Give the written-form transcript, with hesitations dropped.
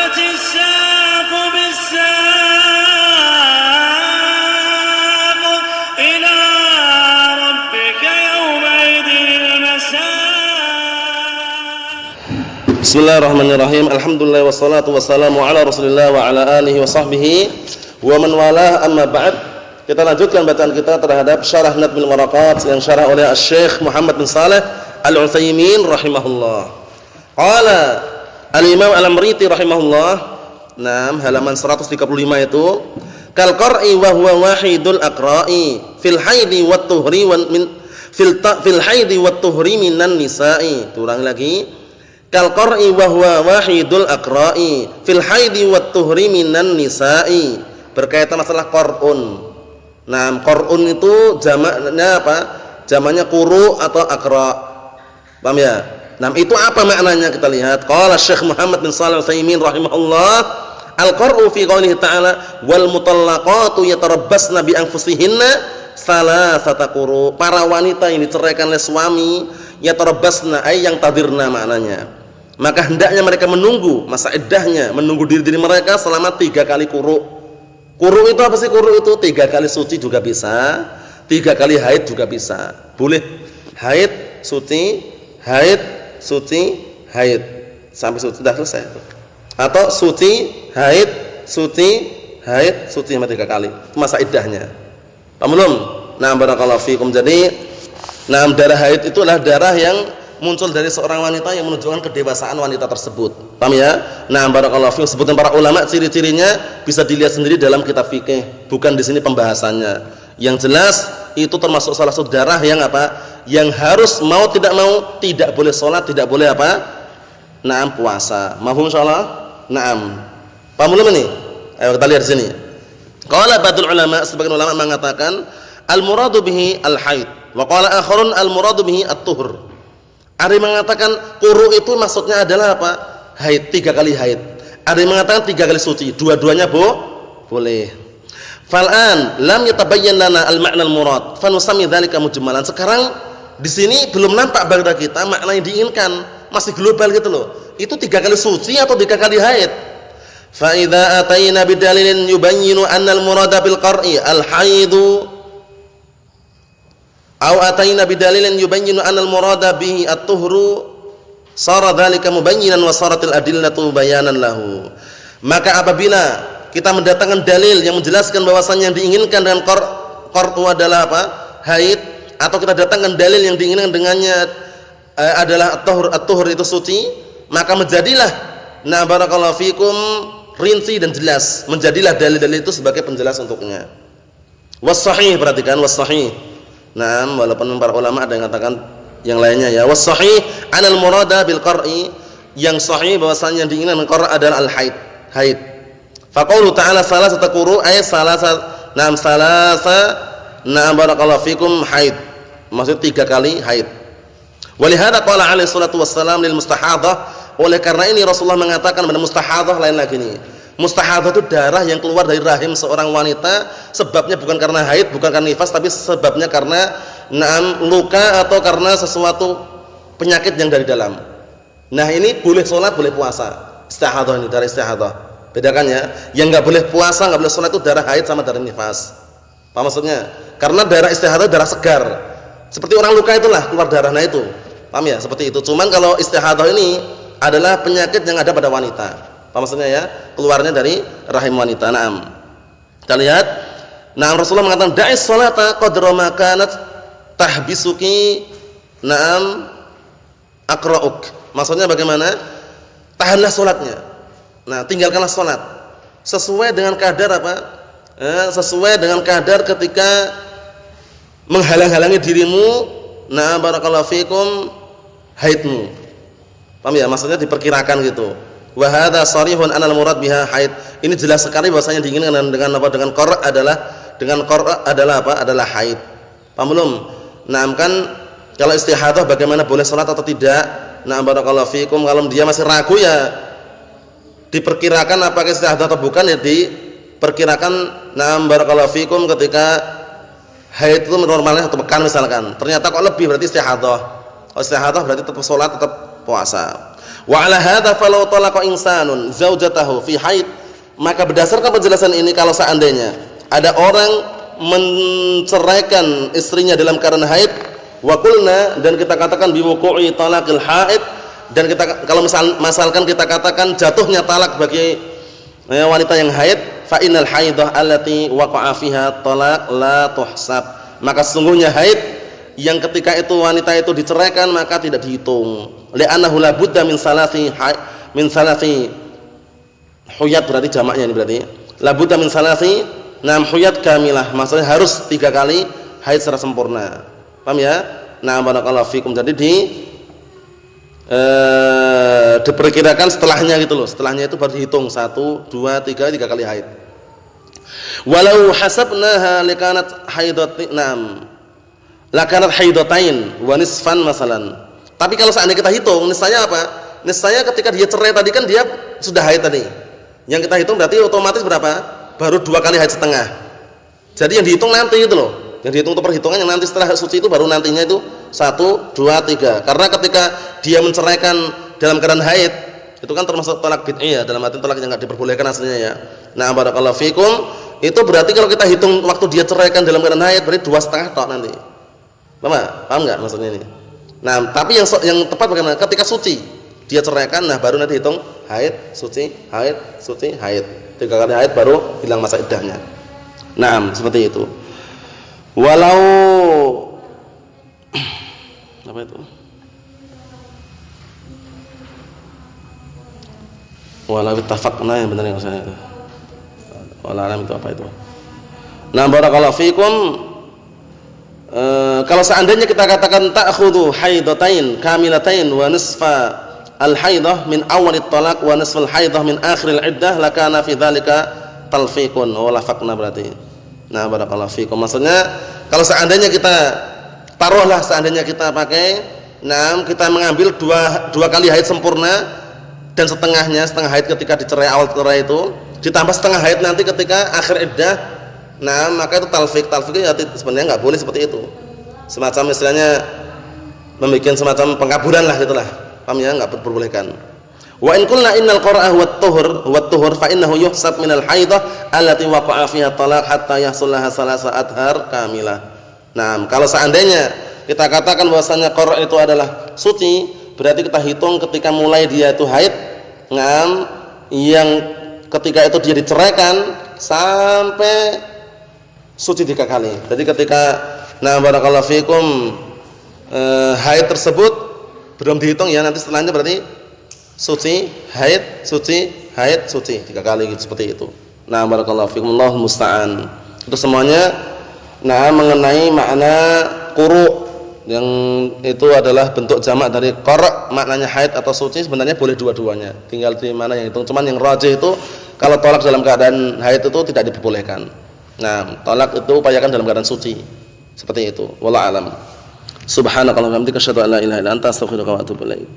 والتفت الساق بالساق إلى ربك يومئذ المساق. Bismillahirrahmanirrahim. Alhamdulillah wassalatu wassalamu ala Rasulillah wa ala alihi wa sahbihi wa man walah, amma ba'd. Kita lanjutkan bacaan kita terhadap Syarah Nadmil Waraqat yang syarah oleh Syekh Muhammad bin Shalih Al-Utsaimin rahimahullah. Qala Al-Imam Al-Amriti rahimahullah, halaman 135 itu, kal qar'i wa huwa wahidul aqra'i fil haidi wat tuhri fil haidi wat tuhri minan nisa'i. Ulang lagi. Kal qar'i wa huwa wahidul aqra'i fil haidi wat tuhri minan nisa'i. Berkaitan masalah qar'un. Qar'un itu jamaknya apa? Jamaknya quru atau aqra'. Paham ya? Itu apa maknanya kita lihat. Qala Syekh Muhammad bin Shalih Al-Utsaimin rahimahullah, al-qar'u fi qoulihi ta'ala wal mutallaqatu yatarabbasna bi anfusihinna salasata quru. Para wanita yang diceraikan oleh suami, yatarabbasna ay yang tadirna maknanya. Maka hendaknya mereka menunggu masa iddahnya, menunggu diri mereka selama 3 kali quru. Quru itu apa sih? Quru itu 3 kali suci juga bisa, 3 kali haid juga bisa. Boleh haid, suci, haid, suci, haid sampai suci sudah selesai. Atau suci, haid, suci, haid, suci sampai 3 kali. Itu masa iddahnya. Paham belum? Barakallahu fikum. Jadi, darah haid itu adalah darah yang muncul dari seorang wanita yang menunjukkan kedewasaan wanita tersebut. Paham ya? Barakallahu fikum. Sebutan para ulama ciri-cirinya bisa dilihat sendiri dalam kitab fikih. Bukan di sini pembahasannya. Yang jelas itu termasuk salah satu darah yang apa? Yang harus mau tidak mau tidak boleh sholat, tidak boleh apa? Puasa. Mafhum insyaallah? Paham belum ini? Ayo kita lihat di sini. Qala ba'dul ulama, sebagian ulama mengatakan al-muradu bihi al-haid, wa qala akharun al-muradu bihi at-tuhur. Ada yang mengatakan quru itu maksudnya adalah apa? Haid, 3 kali haid. Ada yang mengatakan 3 kali suci. Dua-duanya boleh. Fal'an lam yatabayyan lana al-ma'na al-murad, fa nusammi dzalika mujmalan. Sekarang di sini belum nampak pada kita makna yang diinginkan, masih global gitu loh. Itu 3 kali suci atau 3 kali haid? Fa idza atayna bidalilin yubayyinu anna al-murada bil qar'i al-haidu aw atayna bidalilin yubayyinu anna al-murada bihi at-tuhru sara dzalika mubayyinan wa saratil adillatu bayanan lahu. Maka apabila kita mendatangkan dalil yang menjelaskan bahwasannya yang diinginkan dengan qar'u adalah apa? Haid, atau kita datangkan dalil yang diinginkan dengannya adalah at-tuhur itu suci, maka menjadilah barakallahu fikum rinci dan jelas, menjadilah dalil-dalil itu sebagai penjelas untuknya. Was-sahih, perhatikan was-sahih. Walaupun para ulama ada yang katakan yang lainnya ya. Was-sahih anal murada bil qar'i, yang sahih bahwasanya yang diinginkan qar' adalah al-haid, haid. Fa qaulu ta'ala salasata quru ay salasa barakallahu fikum haid. Maksud 3 kali haid. Walihada qala alaihi salatu wassalam lil mustahadah. Oleh karena ini Rasulullah mengatakan pada mustahadah, lain lagi nih. Mustahadah itu darah yang keluar dari rahim seorang wanita, sebabnya bukan karena haid, bukan karena nifas, tapi sebabnya karena luka atau karena sesuatu penyakit yang dari dalam. Ini boleh sholat, boleh puasa. Istihadah ini, darah istihadah. Bedakan ya. Yang enggak boleh puasa, enggak boleh sholat itu darah haid sama darah nifas. Apa maksudnya? Karena darah istihadah darah segar. Seperti orang luka itulah keluar darah, itu. Paham ya? Seperti itu. Cuman kalau istihadah ini adalah penyakit yang ada pada wanita. Apa maksudnya ya? Keluarnya dari rahim wanita. Kita lihat. Rasulullah mengatakan da'is sholata qadra ma kanat tahbisuki aqra'uk. Maksudnya bagaimana? Tahanlah sholatnya. Tinggalkanlah sholat sesuai dengan kadar apa? Sesuai dengan kadar ketika menghalang-halangi dirimu barakallahu fikum haidmu. Paham ya? Maksudnya diperkirakan gitu. Wa hadza sharihun anal murad biha haid. Ini jelas sekali bahwasanya diinginkan dengan apa? Dengan qar' adalah apa? Adalah haid. Paham belum? Kan kalau istihadah bagaimana boleh salat atau tidak? Barakallahu fikum, kalau dia masih ragu ya diperkirakan apakah istihadah atau bukan, ya diperkirakan barakallahu fikum ketika haid itu normalnya 1 pekan misalkan. Ternyata kok lebih, berarti istihadah. Kalau istihadah berarti tetap salat, tetap puasa. Wa 'ala hadza falau talaqa insanun zaujatahu fi haid, maka berdasarkan penjelasan ini kalau seandainya ada orang menceraikan istrinya dalam keadaan haid, wa qulna, dan kita katakan bi wuqu'i talaqil haid, dan kita kalau misalkan kita katakan jatuhnya talak bagi wanita yang haid, fa innal haidah allati waqa'a fiha talaq la tuhsab, maka sesungguhnya haid yang ketika itu wanita itu diceraikan maka tidak dihitung. Li'annahu la budda min salasi huyat, berarti jamaknya ini berarti la budda min salasi huyat kamilah, maksudnya harus 3 kali haid secara sempurna. Paham ya? Nah, barakallahu fikum. Jadi diperkirakan setelahnya gitu loh. Setelahnya itu baru dihitung 1, 2, 3 kali haid. Walau hasabnaha likanat haidatin, lakanat haidatain wa nisfan masalan. Tapi kalau seandainya kita hitung, niscaya apa? Niscaya ketika dia cerai tadi kan dia sudah haid tadi. Yang kita hitung berarti otomatis berapa? Baru 2 kali haid setengah. Jadi yang dihitung nanti gitu loh. Yang dihitung itu perhitungan yang nanti setelah suci itu baru nantinya itu 1, 2, 3. Karena ketika dia menceraikan dalam keadaan haid, itu kan termasuk talak bid'ah ya, dalam arti talak yang enggak diperbolehkan aslinya ya. Nah, barakallahu fikum, itu berarti kalau kita hitung waktu dia ceraikan dalam keadaan haid berarti 2,5 tok nanti. Paham enggak maksudnya ini? Nah, tapi yang tepat bagaimana? Ketika suci dia ceraikan, nah baru nanti hitung haid, suci, haid, suci, haid. 3 kali haid baru hilang masa iddahnya. Naam, seperti itu. Walau apa itu? Walau ittafaqna, yang benar yang saya itu. Walau alam itu apa itu? Nah, barakallahu fikum. Kalau seandainya kita katakan ta'khudhu haidatain kamilatain wa nisfa al-haidah min awwalit talaq wa nisfal haidah min akhiril iddah, lakana fi dzalika talfiqun wa lafaqna berarti. Nah, barakallahu fikum. Maksudnya kalau seandainya kita taruhlah seandainya kita pakai kita mengambil dua kali haid sempurna dan setengah haid ketika dicerai awal cerai itu ditambah setengah haid nanti ketika akhir iddah. Nah, maka itu talfiq ya sebenarnya enggak boleh seperti itu. Semacam istilahnya membuat semacam pengkaburan lah itulah. Paham ya? Enggak diperbolehkan. Wa in qulna innal qara'ah wat tuhur fa innahu yuhsab minal haidah allati waqa'a fiha talaq hatta yahsul laha salasa adhar kamilah. Nah, kalau seandainya kita katakan bahwasanya qara' itu adalah suci, berarti kita hitung ketika mulai dia itu haid, yang ketika itu dia diceraikan sampai suci 3 kali. Jadi ketika barakallahu fikum haid tersebut belum dihitung ya, nanti setelahnya berarti suci, haid, suci, haid, suci 3 kali gitu, seperti itu. Nah, barakallahu fikum, Allahul musta'an. Itu semuanya mengenai makna quru, yang itu adalah bentuk jamak dari qara', maknanya haid atau suci, sebenarnya boleh dua-duanya. Tinggal di mana yang hitung. Cuman yang rajih itu kalau tolak dalam keadaan haid itu tidak diperbolehkan. Nah, tolak itu upayakan dalam keadaan suci. Seperti itu. Wallahu alam. Subhanakallahumma wa bihamdika asyhadu an la ilaha illa anta astaghfiruka wa atubu ilaik.